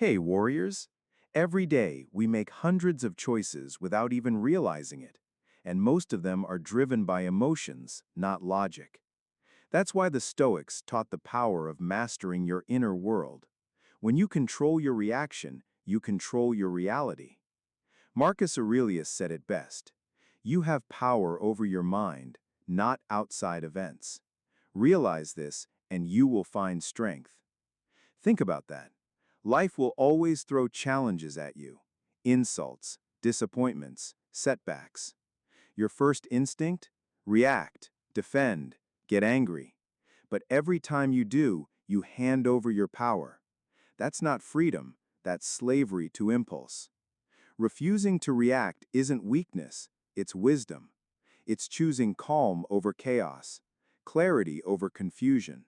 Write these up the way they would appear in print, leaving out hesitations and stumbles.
Hey, warriors! Every day we make hundreds of choices without even realizing it, and most of them are driven by emotions, not logic. That's why the Stoics taught the power of mastering your inner world. When you control your reaction, you control your reality. Marcus Aurelius said it best. You have power over your mind, not outside events. Realize this, and you will find strength. Think about that. Life will always throw challenges at you. Insults, disappointments, setbacks. Your first instinct? React, defend, get angry. But every time you do, you hand over your power. That's not freedom, that's slavery to impulse. Refusing to react isn't weakness, it's wisdom. It's choosing calm over chaos, clarity over confusion.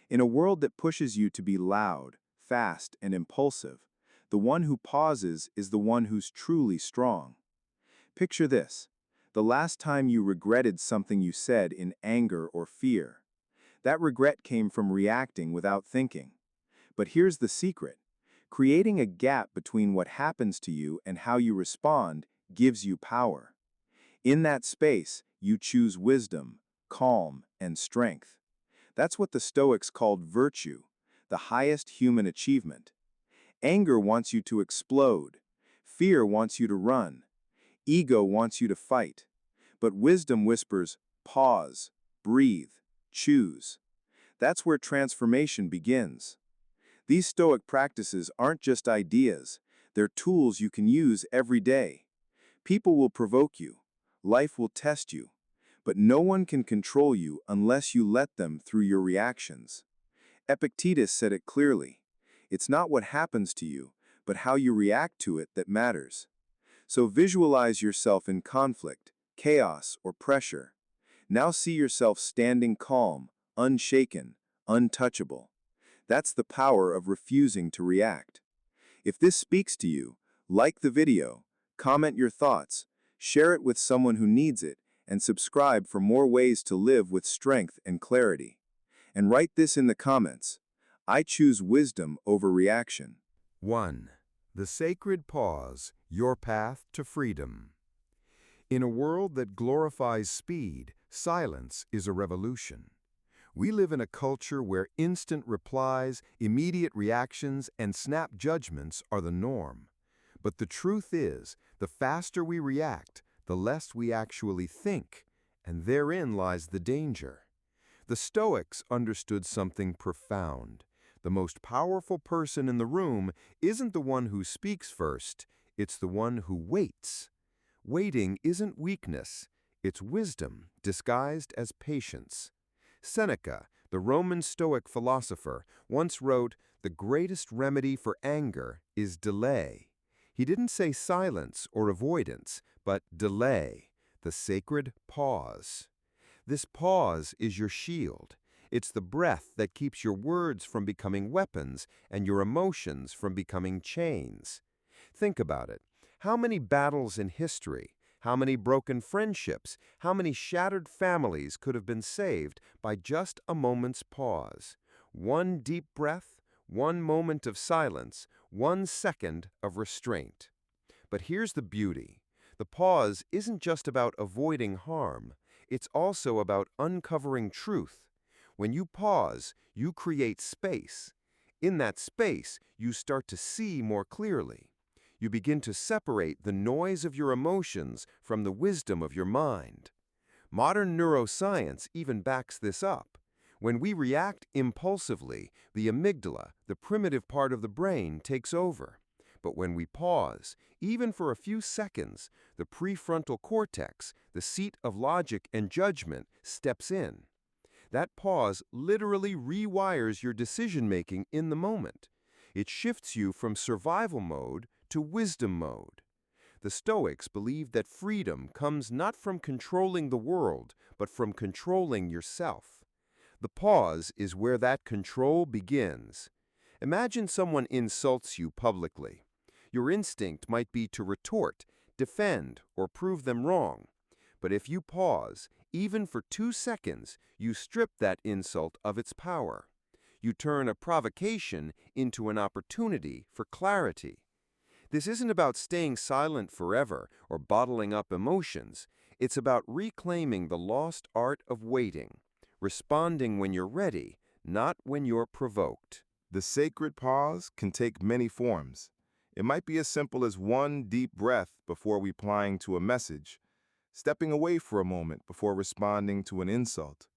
In a world that pushes you to be loud, fast, and impulsive, the one who pauses is the one who's truly strong. Picture this: the last time you regretted something you said in anger or fear. That regret came from reacting without thinking. But here's the secret: creating a gap between what happens to you and how you respond gives you power. In that space, you choose wisdom, calm, and strength. That's what the Stoics called virtue, the highest human achievement. Anger wants you to explode. Fear wants you to run. Ego wants you to fight. But wisdom whispers, pause, breathe, choose. That's where transformation begins. These Stoic practices aren't just ideas, they're tools you can use every day. People will provoke you. Life will test you. But no one can control you unless you let them through your reactions. Epictetus said it clearly. It's not what happens to you, but how you react to it that matters. So visualize yourself in conflict, chaos, or pressure. Now see yourself standing calm, unshaken, untouchable. That's the power of refusing to react. If this speaks to you, like the video, comment your thoughts, share it with someone who needs it, and subscribe for more ways to live with strength and clarity. And write this in the comments: I choose wisdom over reaction. 1. The sacred pause, your path to freedom. In a world that glorifies speed, silence is a revolution. We live in a culture where instant replies, immediate reactions, and snap judgments are the norm. But the truth is, the faster we react, the less we actually think, and therein lies the danger. The Stoics understood something profound. The most powerful person in the room isn't the one who speaks first, it's the one who waits. Waiting isn't weakness, it's wisdom disguised as patience. Seneca, the Roman Stoic philosopher, once wrote, "The greatest remedy for anger is delay." He didn't say silence or avoidance, but delay, the sacred pause. This pause is your shield. It's the breath that keeps your words from becoming weapons and your emotions from becoming chains. Think about it. How many battles in history, how many broken friendships, how many shattered families could have been saved by just a moment's pause? One deep breath, one moment of silence, 1 second of restraint. But here's the beauty. The pause isn't just about avoiding harm. It's also about uncovering truth. When you pause, you create space. In that space, you start to see more clearly. You begin to separate the noise of your emotions from the wisdom of your mind. Modern neuroscience even backs this up. When we react impulsively, the amygdala, the primitive part of the brain, takes over. But when we pause, even for a few seconds, the prefrontal cortex, the seat of logic and judgment, steps in. That pause literally rewires your decision-making in the moment. It shifts you from survival mode to wisdom mode. The Stoics believed that freedom comes not from controlling the world, but from controlling yourself. The pause is where that control begins. Imagine someone insults you publicly. Your instinct might be to retort, defend, or prove them wrong. But if you pause, even for 2 seconds, you strip that insult of its power. You turn a provocation into an opportunity for clarity. This isn't about staying silent forever or bottling up emotions. It's about reclaiming the lost art of waiting, responding when you're ready, not when you're provoked. The sacred pause can take many forms. It might be as simple as one deep breath before replying to a message, stepping away for a moment before responding to an insult,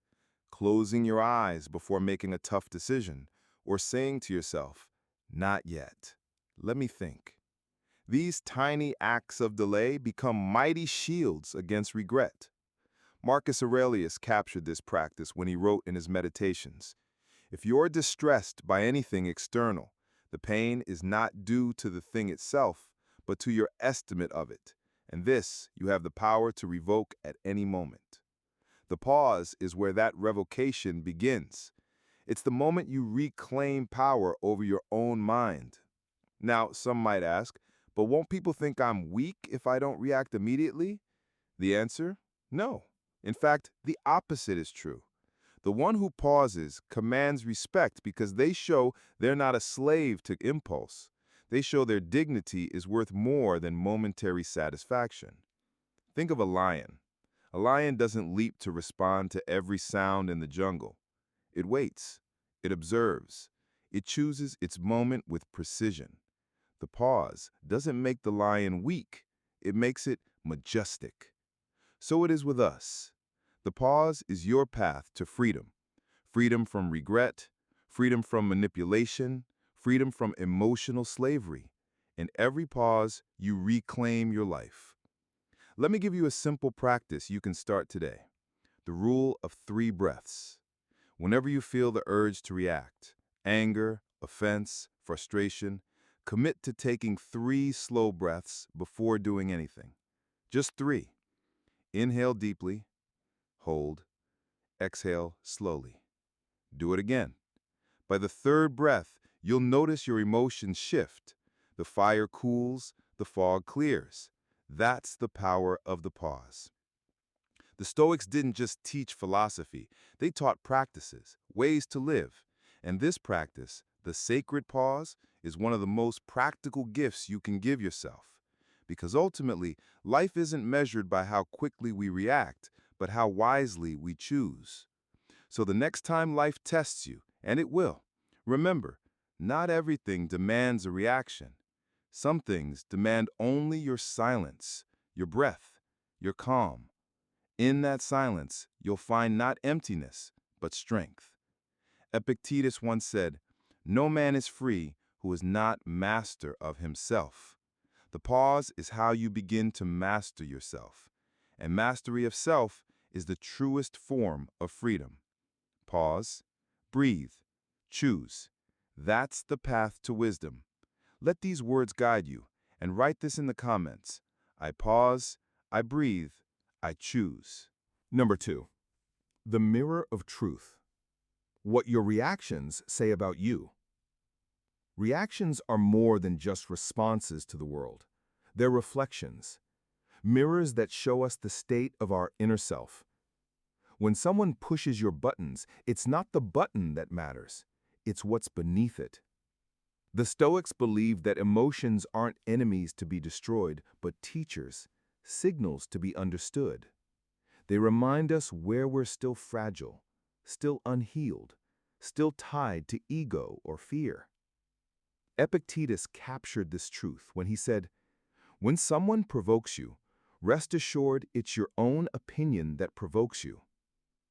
closing your eyes before making a tough decision, or saying to yourself, "Not yet. Let me think." These tiny acts of delay become mighty shields against regret. Marcus Aurelius captured this practice when he wrote in his Meditations, "If you're distressed by anything external, the pain is not due to the thing itself, but to your estimate of it, and this you have the power to revoke at any moment." The pause is where that revocation begins. It's the moment you reclaim power over your own mind. Now, some might ask, but won't people think I'm weak if I don't react immediately? The answer? No. In fact, the opposite is true. The one who pauses commands respect because they show they're not a slave to impulse. They show their dignity is worth more than momentary satisfaction. Think of a lion. A lion doesn't leap to respond to every sound in the jungle. It waits. It observes. It chooses its moment with precision. The pause doesn't make the lion weak. It makes it majestic. So it is with us. The pause is your path to freedom. Freedom from regret, freedom from manipulation, freedom from emotional slavery. In every pause, you reclaim your life. Let me give you a simple practice you can start today. The rule of 3 breaths. Whenever you feel the urge to react, anger, offense, frustration, commit to taking 3 slow breaths before doing anything. Just 3. Inhale deeply, hold, exhale slowly. Do it again. By the 3rd breath, you'll notice your emotions shift. The fire cools, the fog clears. That's the power of the pause. The Stoics didn't just teach philosophy, they taught practices, ways to live. And this practice, the sacred pause, is one of the most practical gifts you can give yourself. Because ultimately, life isn't measured by how quickly we react, but how wisely we choose. So the next time life tests you, and it will, remember, not everything demands a reaction. Some things demand only your silence, your breath, your calm. In that silence, you'll find not emptiness, but strength. Epictetus once said, "No man is free who is not master of himself." The pause is how you begin to master yourself. And mastery of self is the truest form of freedom. Pause, breathe, choose. That's the path to wisdom. Let these words guide you, and write this in the comments. I pause, I breathe, I choose. Number 2. The mirror of truth. What your reactions say about you. Reactions are more than just responses to the world. They're reflections, mirrors that show us the state of our inner self. When someone pushes your buttons, it's not the button that matters. It's what's beneath it. The Stoics believed that emotions aren't enemies to be destroyed, but teachers, signals to be understood. They remind us where we're still fragile, still unhealed, still tied to ego or fear. Epictetus captured this truth when he said, "When someone provokes you, rest assured it's your own opinion that provokes you."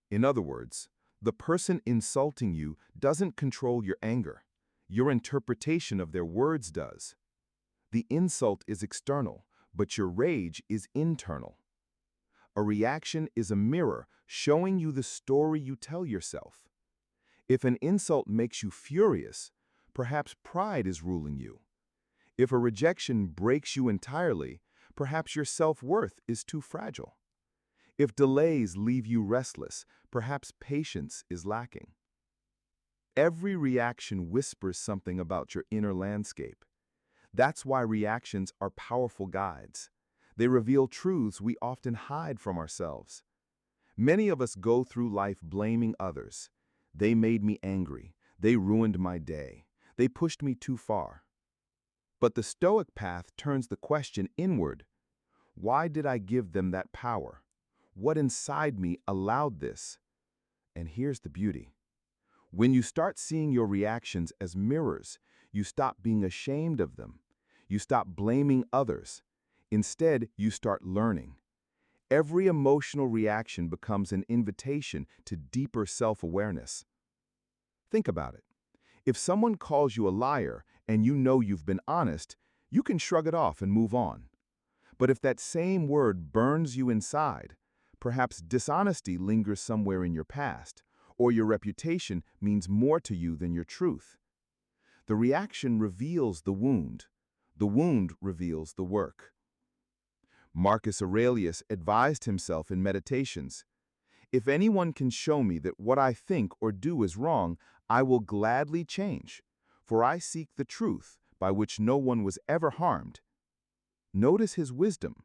In other words, the person insulting you doesn't control your anger. Your interpretation of their words does. The insult is external, but your rage is internal. A reaction is a mirror showing you the story you tell yourself. If an insult makes you furious, perhaps pride is ruling you. If a rejection breaks you entirely, perhaps your self-worth is too fragile. If delays leave you restless, perhaps patience is lacking. Every reaction whispers something about your inner landscape. That's why reactions are powerful guides. They reveal truths we often hide from ourselves. Many of us go through life blaming others. They made me angry. They ruined my day. They pushed me too far. But the Stoic path turns the question inward. Why did I give them that power? What inside me allowed this? And here's the beauty. When you start seeing your reactions as mirrors, you stop being ashamed of them. You stop blaming others. Instead, you start learning. Every emotional reaction becomes an invitation to deeper self-awareness. Think about it. If someone calls you a liar and you know you've been honest, you can shrug it off and move on. But if that same word burns you inside, perhaps dishonesty lingers somewhere in your past, or your reputation means more to you than your truth. The reaction reveals the wound. The wound reveals the work. Marcus Aurelius advised himself in Meditations, "If anyone can show me that what I think or do is wrong, I will gladly change, for I seek the truth by which no one was ever harmed." Notice his wisdom.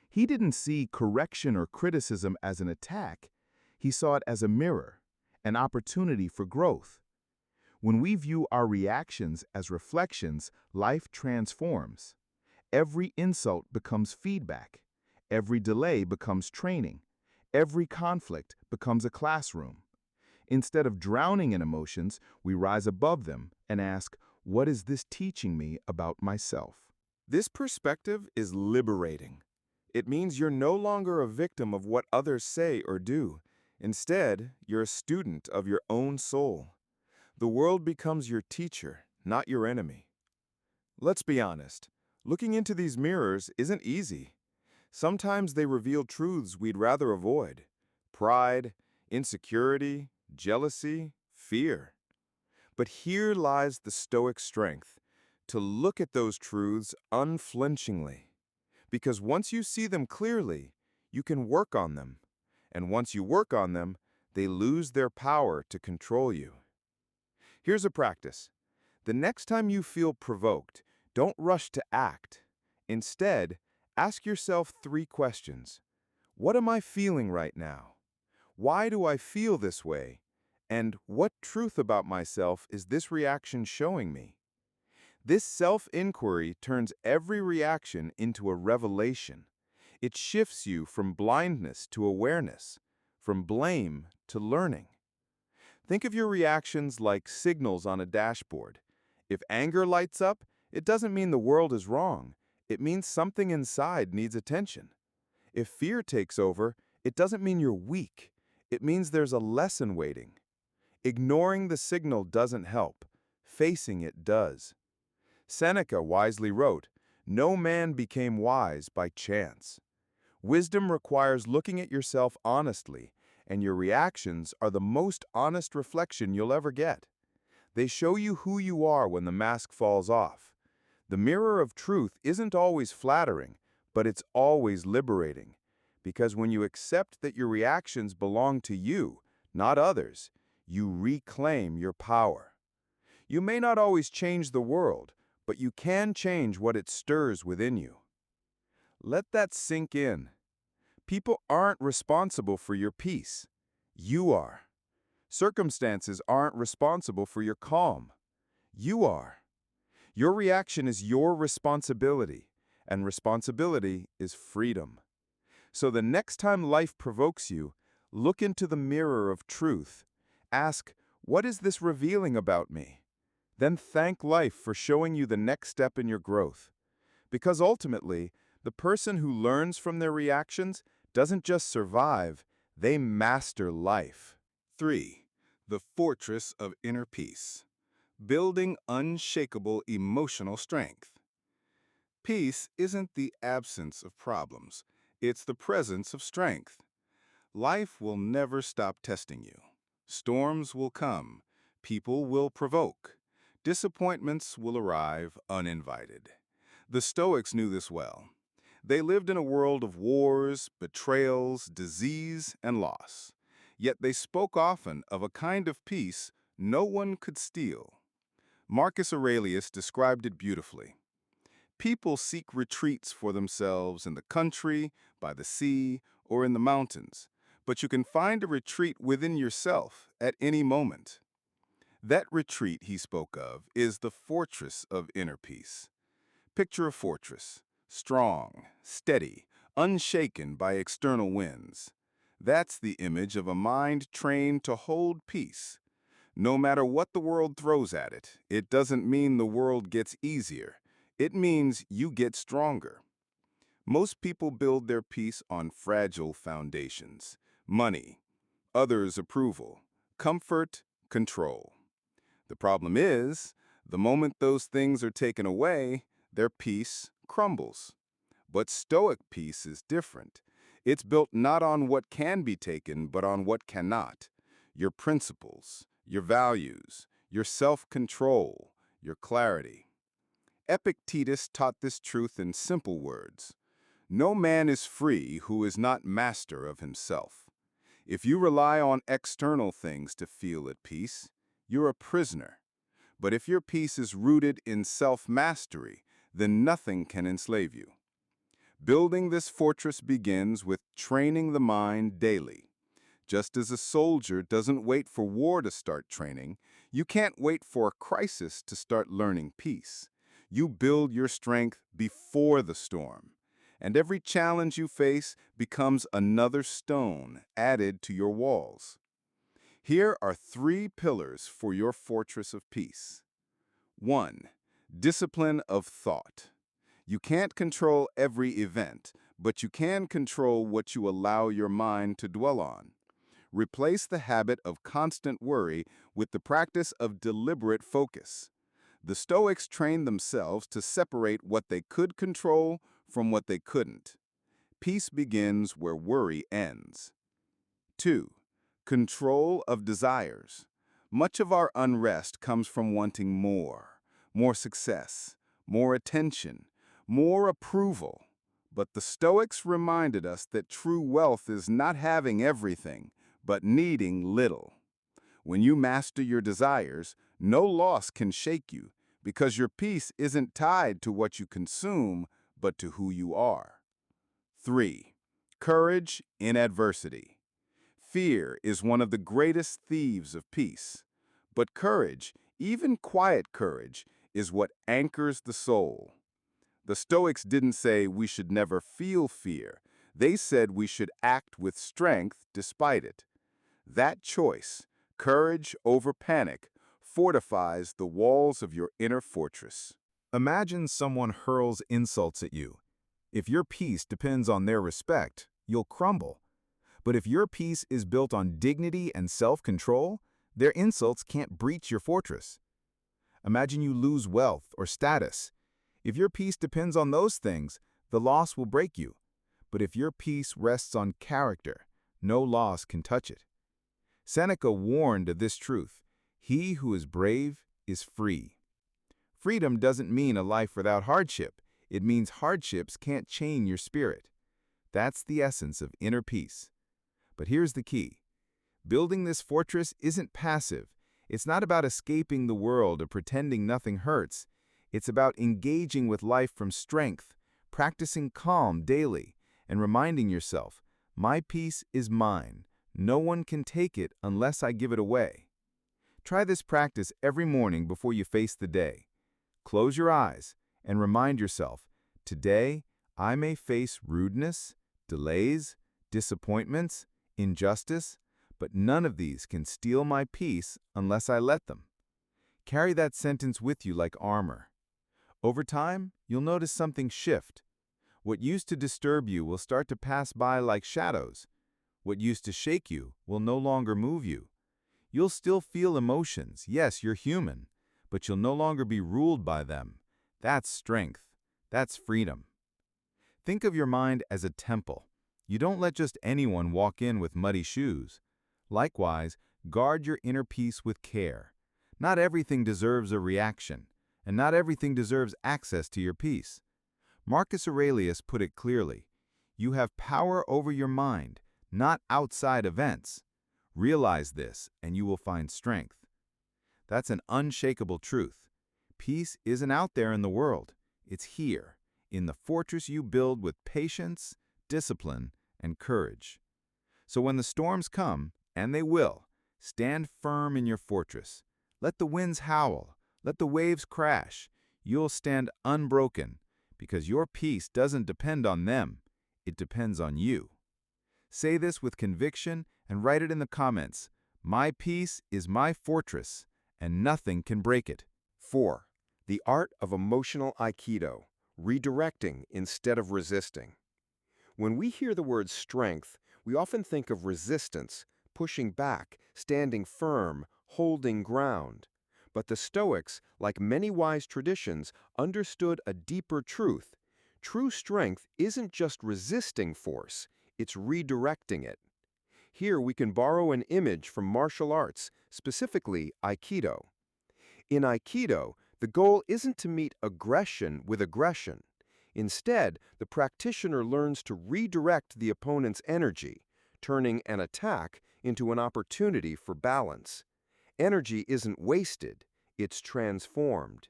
He didn't see correction or criticism as an attack. He saw it as a mirror, an opportunity for growth. When we view our reactions as reflections, life transforms. Every insult becomes feedback. Every delay becomes training. Every conflict becomes a classroom. Instead of drowning in emotions, we rise above them and ask, what is this teaching me about myself? This perspective is liberating. It means you're no longer a victim of what others say or do. Instead, you're a student of your own soul. The world becomes your teacher, not your enemy. Let's be honest. Looking into these mirrors isn't easy. Sometimes they reveal truths we'd rather avoid. Pride, insecurity, jealousy, fear. But here lies the Stoic strength, to look at those truths unflinchingly. Because once you see them clearly, you can work on them. And once you work on them, they lose their power to control you. Here's a practice. The next time you feel provoked, don't rush to act. Instead, ask yourself 3 questions. What am I feeling right now? Why do I feel this way? And what truth about myself is this reaction showing me? This self-inquiry turns every reaction into a revelation. It shifts you from blindness to awareness, from blame to learning. Think of your reactions like signals on a dashboard. If anger lights up, it doesn't mean the world is wrong. It means something inside needs attention. If fear takes over, it doesn't mean you're weak. It means there's a lesson waiting. Ignoring the signal doesn't help. Facing it does. Seneca wisely wrote, "No man became wise by chance." Wisdom requires looking at yourself honestly, and your reactions are the most honest reflection you'll ever get. They show you who you are when the mask falls off. The mirror of truth isn't always flattering, but it's always liberating. Because when you accept that your reactions belong to you, not others, you reclaim your power. You may not always change the world, but you can change what it stirs within you. Let that sink in. People aren't responsible for your peace. You are. Circumstances aren't responsible for your calm. You are. Your reaction is your responsibility, and responsibility is freedom. So the next time life provokes you, look into the mirror of truth. Ask, what is this revealing about me? Then thank life for showing you the next step in your growth. Because ultimately, the person who learns from their reactions doesn't just survive, they master life. 3. The fortress of inner peace. Building unshakable emotional strength. Peace isn't the absence of problems, it's the presence of strength. Life will never stop testing you. Storms will come, people will provoke, disappointments will arrive uninvited. The Stoics knew this well. They lived in a world of wars, betrayals, disease, and loss. Yet they spoke often of a kind of peace no one could steal. Marcus Aurelius described it beautifully. People seek retreats for themselves in the country, by the sea, or in the mountains, but you can find a retreat within yourself at any moment. That retreat he spoke of is the fortress of inner peace. Picture a fortress, strong, steady, unshaken by external winds. That's the image of a mind trained to hold peace. No matter what the world throws at it, it doesn't mean the world gets easier. It means you get stronger. Most people build their peace on fragile foundations: money, others' approval, comfort, control. The problem is, the moment those things are taken away, their peace crumbles. But Stoic peace is different. It's built not on what can be taken, but on what cannot. Your principles, your values, your self-control, your clarity. Epictetus taught this truth in simple words. No man is free who is not master of himself. If you rely on external things to feel at peace, you're a prisoner. But if your peace is rooted in self-mastery, then nothing can enslave you. Building this fortress begins with training the mind daily. Just as a soldier doesn't wait for war to start training, you can't wait for a crisis to start learning peace. You build your strength before the storm. And every challenge you face becomes another stone added to your walls. Here are 3 pillars for your fortress of peace. 1. Discipline of thought. You can't control every event, but you can control what you allow your mind to dwell on. Replace the habit of constant worry with the practice of deliberate focus. The Stoics trained themselves to separate what they could control from what they couldn't. Peace begins where worry ends. 2. Control of desires. Much of our unrest comes from wanting more success, more attention, more approval. But the Stoics reminded us that true wealth is not having everything, but needing little. When you master your desires, no loss can shake you, because your peace isn't tied to what you consume, but to who you are. 3. Courage in adversity. Fear is one of the greatest thieves of peace. But courage, even quiet courage, is what anchors the soul. The Stoics didn't say we should never feel fear. They said we should act with strength despite it. That choice, courage over panic, fortifies the walls of your inner fortress. Imagine someone hurls insults at you. If your peace depends on their respect, you'll crumble. But if your peace is built on dignity and self-control, their insults can't breach your fortress. Imagine you lose wealth or status. If your peace depends on those things, the loss will break you. But if your peace rests on character, no loss can touch it. Seneca warned of this truth. He who is brave is free. Freedom doesn't mean a life without hardship. It means hardships can't chain your spirit. That's the essence of inner peace. But here's the key. Building this fortress isn't passive. It's not about escaping the world or pretending nothing hurts. It's about engaging with life from strength, practicing calm daily, and reminding yourself, my peace is mine. No one can take it unless I give it away. Try this practice every morning before you face the day. Close your eyes and remind yourself, today I may face rudeness, delays, disappointments, injustice, but none of these can steal my peace unless I let them. Carry that sentence with you like armor. Over time, you'll notice something shift. What used to disturb you will start to pass by like shadows. What used to shake you will no longer move you. You'll still feel emotions. Yes, you're human, but you'll no longer be ruled by them. That's strength. That's freedom. Think of your mind as a temple. You don't let just anyone walk in with muddy shoes. Likewise, guard your inner peace with care. Not everything deserves a reaction, and not everything deserves access to your peace. Marcus Aurelius put it clearly. You have power over your mind, not outside events. Realize this, and you will find strength. That's an unshakable truth. Peace isn't out there in the world. It's here, in the fortress you build with patience, discipline, and courage. So when the storms come, and they will, stand firm in your fortress. Let the winds howl. Let the waves crash. You'll stand unbroken because your peace doesn't depend on them. It depends on you. Say this with conviction and write it in the comments. My peace is my fortress, and nothing can break it. 4. The art of emotional Aikido, redirecting instead of resisting. When we hear the word strength, we often think of resistance, pushing back, standing firm, holding ground. But the Stoics, like many wise traditions, understood a deeper truth. True strength isn't just resisting force, it's redirecting it. Here we can borrow an image from martial arts, specifically Aikido. In Aikido, the goal isn't to meet aggression with aggression. Instead, the practitioner learns to redirect the opponent's energy, turning an attack into an opportunity for balance. Energy isn't wasted, it's transformed.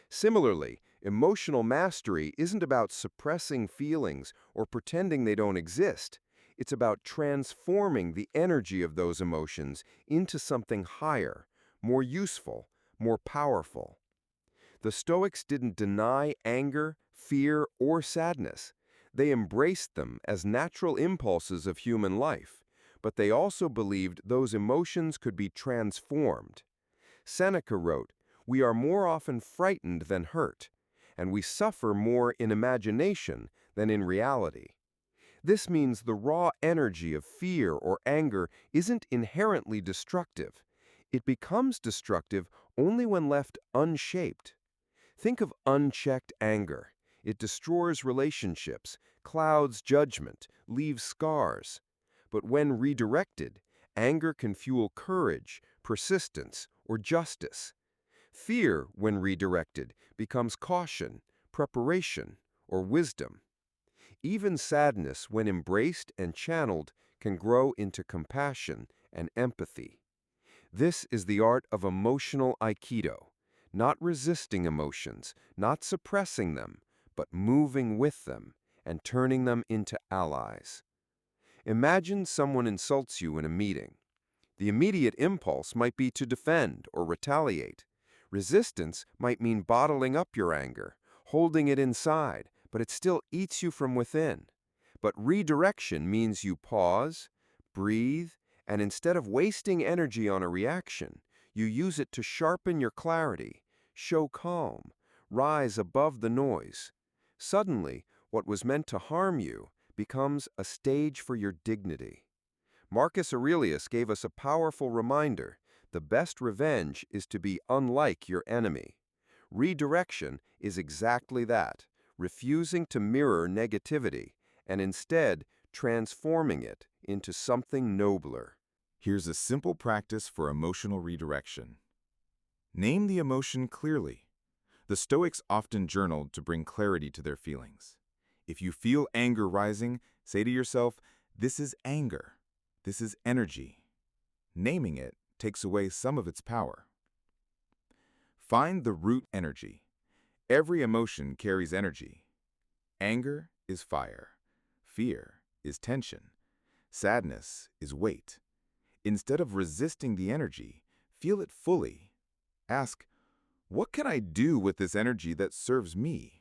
Similarly, emotional mastery isn't about suppressing feelings or pretending they don't exist. It's about transforming the energy of those emotions into something higher, more useful, more powerful. The Stoics didn't deny anger, fear, or sadness. They embraced them as natural impulses of human life, but they also believed those emotions could be transformed. Seneca wrote, "We are more often frightened than hurt, and we suffer more in imagination than in reality." This means the raw energy of fear or anger isn't inherently destructive. It becomes destructive only when left unshaped. Think of unchecked anger. It destroys relationships, clouds judgment, leaves scars. But when redirected, anger can fuel courage, persistence, or justice. Fear, when redirected, becomes caution, preparation, or wisdom. Even sadness, when embraced and channeled, can grow into compassion and empathy. This is the art of emotional Aikido, not resisting emotions, not suppressing them, but moving with them and turning them into allies. Imagine someone insults you in a meeting. The immediate impulse might be to defend or retaliate. Resistance might mean bottling up your anger, holding it inside, but it still eats you from within. But redirection means you pause, breathe, and instead of wasting energy on a reaction, you use it to sharpen your clarity, show calm, rise above the noise. Suddenly, what was meant to harm you becomes a stage for your dignity. Marcus Aurelius gave us a powerful reminder: the best revenge is to be unlike your enemy. Redirection is exactly that, refusing to mirror negativity and instead transforming it into something nobler. Here's a simple practice for emotional redirection. Name the emotion clearly. The Stoics often journaled to bring clarity to their feelings. If you feel anger rising, say to yourself, "This is anger. This is energy." Naming it takes away some of its power. Find the root energy. Every emotion carries energy. Anger is fire. Fear is tension. Sadness is weight. Instead of resisting the energy, feel it fully. Ask, what can I do with this energy that serves me?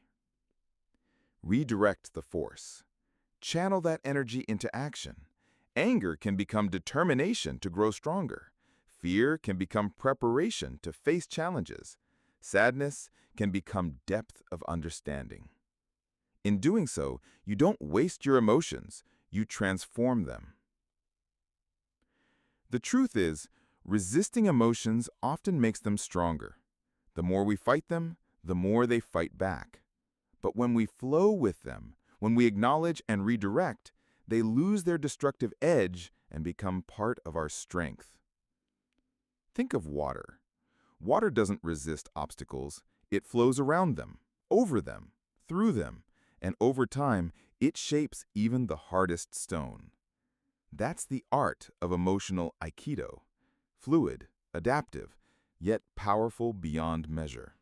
Redirect the force. Channel that energy into action. Anger can become determination to grow stronger. Fear can become preparation to face challenges. Sadness can become depth of understanding. In doing so, you don't waste your emotions, you transform them. The truth is, resisting emotions often makes them stronger. The more we fight them, the more they fight back. But when we flow with them, when we acknowledge and redirect, they lose their destructive edge and become part of our strength. Think of water. Water doesn't resist obstacles. It flows around them, over them, through them, and over time, it shapes even the hardest stone. That's the art of emotional Aikido, fluid, adaptive, yet powerful beyond measure.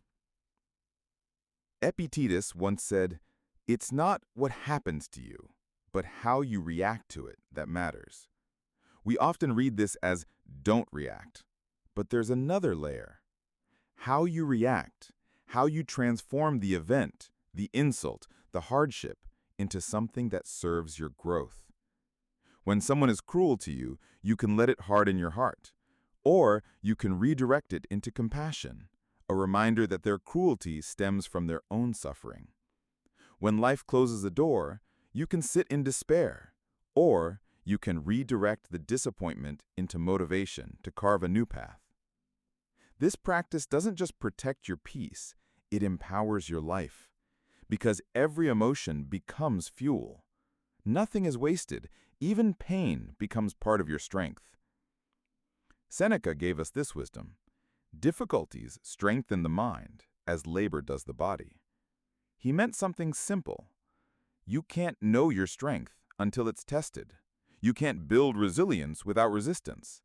Epictetus once said, "It's not what happens to you, but how you react to it that matters." We often read this as "don't react," But there's another layer. How you react, how you transform the event, the insult, the hardship, into something that serves your growth. When someone is cruel to you, you can let it harden your heart. Or you can redirect it into compassion, a reminder that their cruelty stems from their own suffering. When life closes a door, you can sit in despair, or you can redirect the disappointment into motivation to carve a new path. This practice doesn't just protect your peace, it empowers your life. Because every emotion becomes fuel. Nothing is wasted, even pain becomes part of your strength. Seneca gave us this wisdom: difficulties strengthen the mind, as labor does the body. He meant something simple. You can't know your strength until it's tested. You can't build resilience without resistance.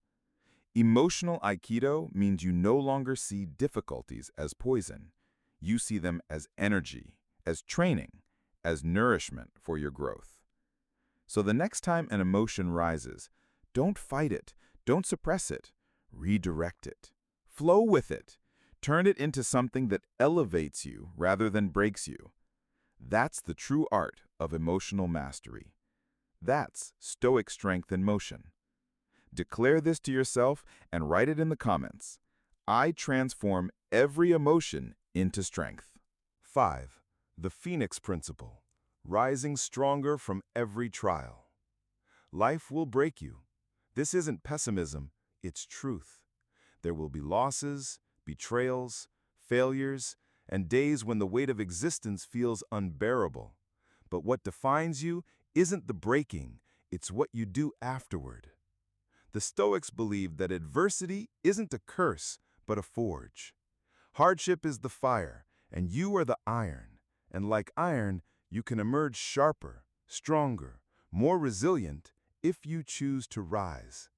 Emotional Aikido means you no longer see difficulties as poison. You see them as energy, as training, as nourishment for your growth. So the next time an emotion rises, don't fight it, don't suppress it, redirect it. Flow with it. Turn it into something that elevates you rather than breaks you. That's the true art of emotional mastery. That's Stoic strength in motion. Declare this to yourself and write it in the comments. I transform every emotion into strength. 5. The Phoenix Principle. Rising stronger from every trial. Life will break you. This isn't pessimism, it's truth. There will be losses, betrayals, failures, and days when the weight of existence feels unbearable. But what defines you isn't the breaking, it's what you do afterward. The Stoics believed that adversity isn't a curse, but a forge. Hardship is the fire, and you are the iron. And like iron, you can emerge sharper, stronger, more resilient if you choose to rise.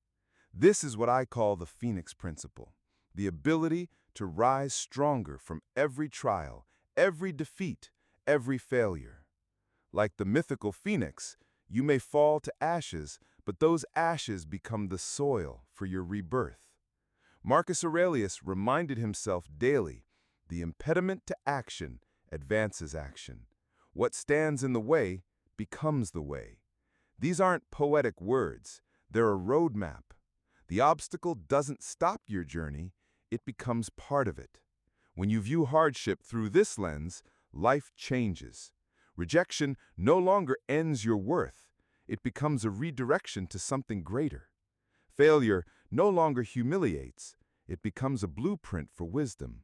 This is what I call the Phoenix Principle, the ability to rise stronger from every trial, every defeat, every failure. Like the mythical phoenix, you may fall to ashes, but those ashes become the soil for your rebirth. Marcus Aurelius reminded himself daily, the impediment to action advances action. What stands in the way becomes the way. These aren't poetic words, they're a roadmap. The obstacle doesn't stop your journey, it becomes part of it. When you view hardship through this lens, life changes. Rejection no longer ends your worth, it becomes a redirection to something greater. Failure no longer humiliates, it becomes a blueprint for wisdom.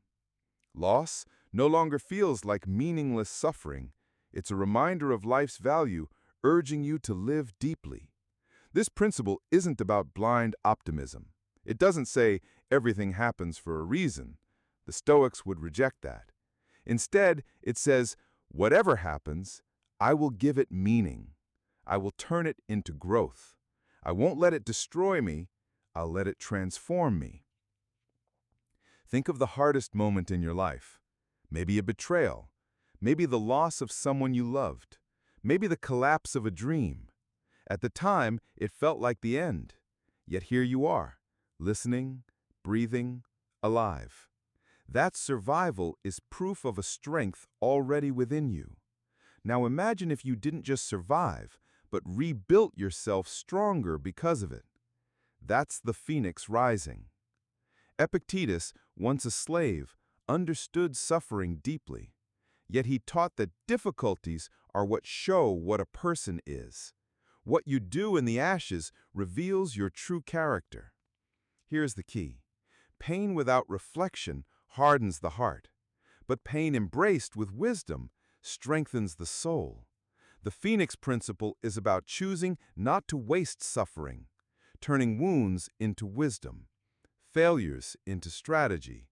Loss no longer feels like meaningless suffering, it's a reminder of life's value, urging you to live deeply. This principle isn't about blind optimism. It doesn't say everything happens for a reason. The Stoics would reject that. Instead, it says, whatever happens, I will give it meaning. I will turn it into growth. I won't let it destroy me, I'll let it transform me. Think of the hardest moment in your life. Maybe a betrayal. Maybe the loss of someone you loved. Maybe the collapse of a dream. At the time, it felt like the end. Yet here you are, listening, breathing, alive. That survival is proof of a strength already within you. Now imagine if you didn't just survive, but rebuilt yourself stronger because of it. That's the phoenix rising. Epictetus, once a slave, understood suffering deeply. Yet he taught that difficulties are what show what a person is. What you do in the ashes reveals your true character. Here's the key. Pain without reflection hardens the heart, but pain embraced with wisdom strengthens the soul. The Phoenix Principle is about choosing not to waste suffering, turning wounds into wisdom, failures into strategy,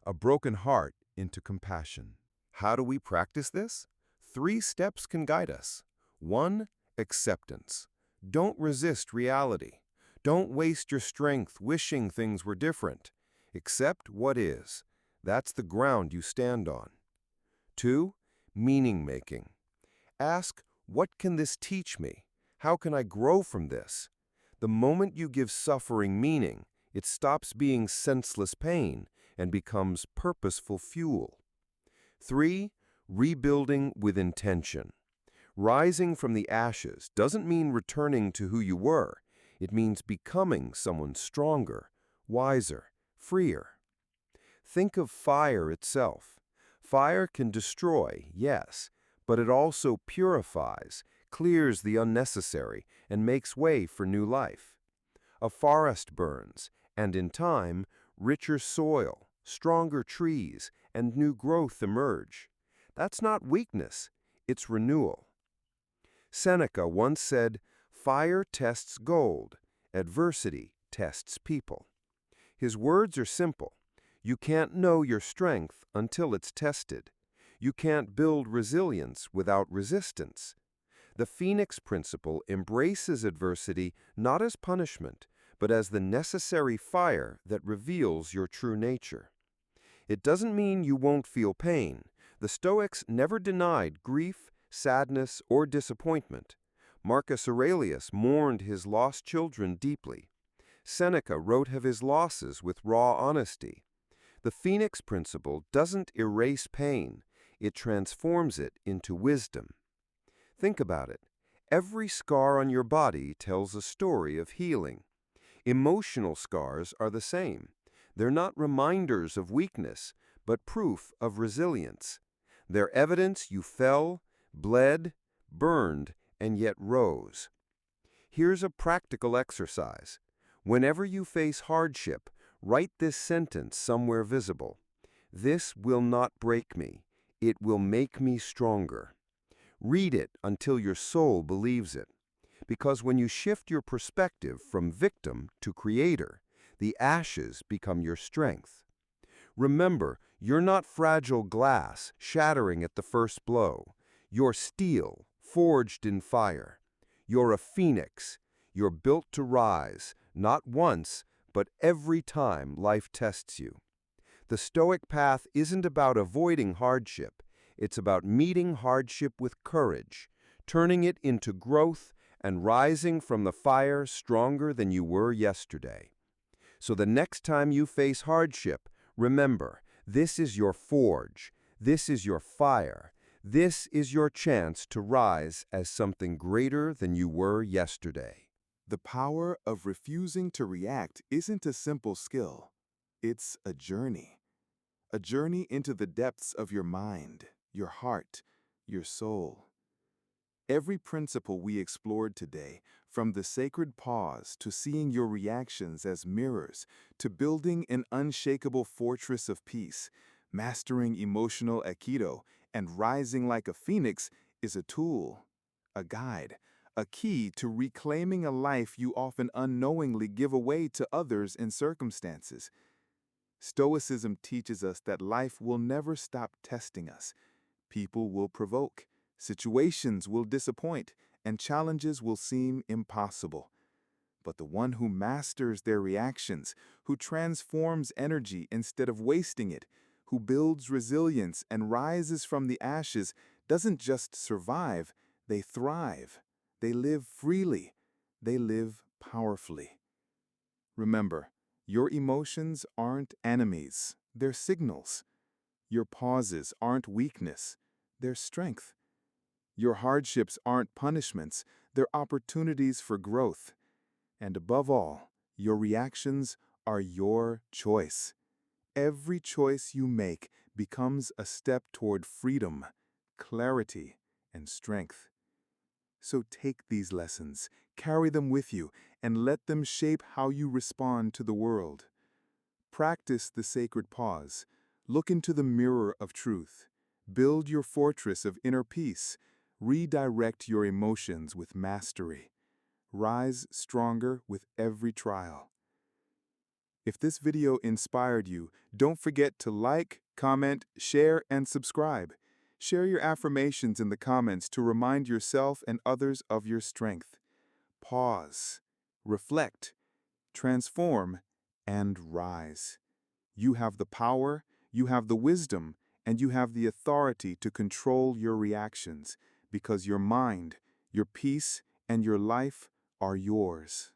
a broken heart into compassion. How do we practice this? 3 steps can guide us. 1. Acceptance. Don't resist reality. Don't waste your strength wishing things were different. Accept what is. That's the ground you stand on. 2. Meaning-making. Ask, what can this teach me? How can I grow from this? The moment you give suffering meaning, It stops being senseless pain and becomes purposeful fuel. 3. Rebuilding with intention. Rising from the ashes doesn't mean returning to who you were. It means becoming someone stronger, wiser, freer. Think of fire itself. Fire can destroy, yes, but it also purifies, clears the unnecessary, and makes way for new life. A forest burns, and in time, richer soil, stronger trees, and new growth emerge. That's not weakness, it's renewal. Seneca once said, "Fire tests gold, adversity tests people." His words are simple. You can't know your strength until it's tested. You can't build resilience without resistance. The Phoenix Principle embraces adversity not as punishment, but as the necessary fire that reveals your true nature. It doesn't mean you won't feel pain. The Stoics never denied grief, sadness, or disappointment. Marcus Aurelius mourned his lost children deeply. Seneca wrote of his losses with raw honesty. The Phoenix Principle doesn't erase pain, it transforms it into wisdom. Think about it. Every scar on your body tells a story of healing. Emotional scars are the same. They're not reminders of weakness, but proof of resilience. They're evidence you fell, bled, burned, and yet rose. Here's a practical exercise. Whenever you face hardship, write this sentence somewhere visible. "This will not break me. It will make me stronger." Read it until your soul believes it. Because when you shift your perspective from victim to creator, the ashes become your strength. Remember, you're not fragile glass shattering at the first blow. You're steel, forged in fire. You're a phoenix. You're built to rise, not once, but every time life tests you. The Stoic path isn't about avoiding hardship. It's about meeting hardship with courage, turning it into growth, and rising from the fire stronger than you were yesterday. So the next time you face hardship, remember, this is your forge, this is your fire, this is your chance to rise as something greater than you were yesterday. The power of refusing to react isn't a simple skill. It's a journey into the depths of your mind, your heart, your soul. Every principle we explored today, from the sacred pause to seeing your reactions as mirrors, to building an unshakable fortress of peace, mastering emotional aikido, and rising like a phoenix, is a tool, a guide, a key to reclaiming a life you often unknowingly give away to others and circumstances. Stoicism teaches us that life will never stop testing us. People will provoke, situations will disappoint, and challenges will seem impossible. But the one who masters their reactions, who transforms energy instead of wasting it, who builds resilience and rises from the ashes, doesn't just survive, they thrive. They live freely. They live powerfully. Remember, your emotions aren't enemies, they're signals. Your pauses aren't weakness, they're strength. Your hardships aren't punishments, they're opportunities for growth. And above all, your reactions are your choice. Every choice you make becomes a step toward freedom, clarity, and strength. So take these lessons, carry them with you, and let them shape how you respond to the world. Practice the sacred pause. Look into the mirror of truth. Build your fortress of inner peace. Redirect your emotions with mastery. Rise stronger with every trial. If this video inspired you, don't forget to like, comment, share, and subscribe. Share your affirmations in the comments to remind yourself and others of your strength. Pause, reflect, transform, and rise. You have the power, you have the wisdom, and you have the authority to control your reactions, because your mind, your peace, and your life are yours.